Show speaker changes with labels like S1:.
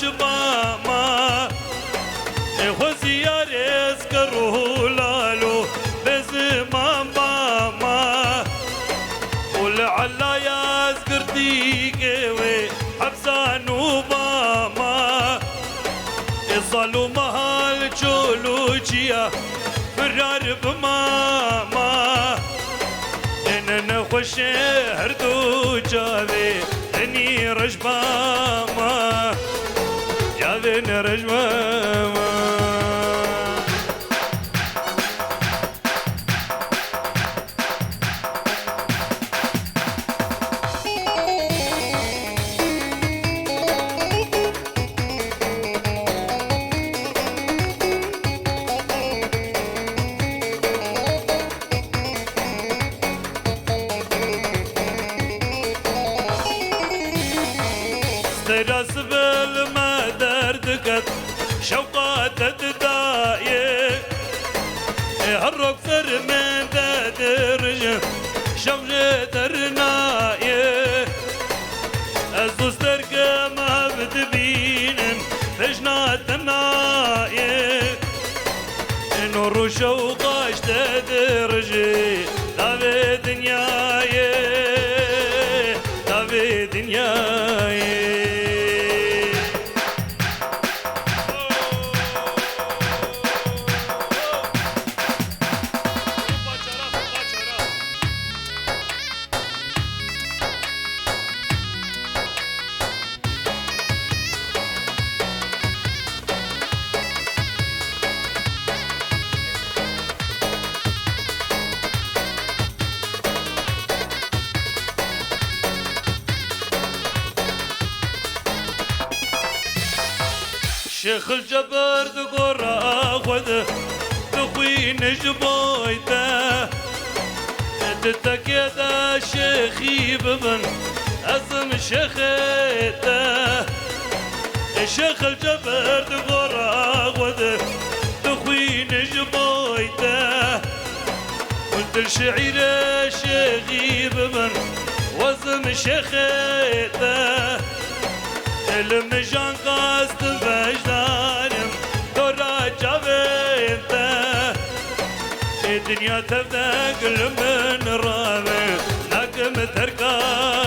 S1: شماما خوزيار يذكره لالو بزمان باما ولعلا يذكر ديقوي حبسان وباما الظلمة الجولوجيا فرار بماما إن نخش هردو جاذي إني رجباما جاذي رجباما راس بالما دردكت شوقات تدايق هالروك فر من درج شوجة درنايق الزوز ترقى ما بتبينم فجنات النايق نور شوقاش تدرجي دافي دنياي دافي دنياي شيخ الجبر دقرا خذ تخوي نجبويته تتكيدا شيخي بمن أزم شيخيته شيخ الجبر دقرا خذ تخوي نجبويته قلت الشعير شيخي بمن وزم شيخيته المجان قاست بجدارم دورا جابيته الدنيا تبدأ كل من رابع ناكم تركا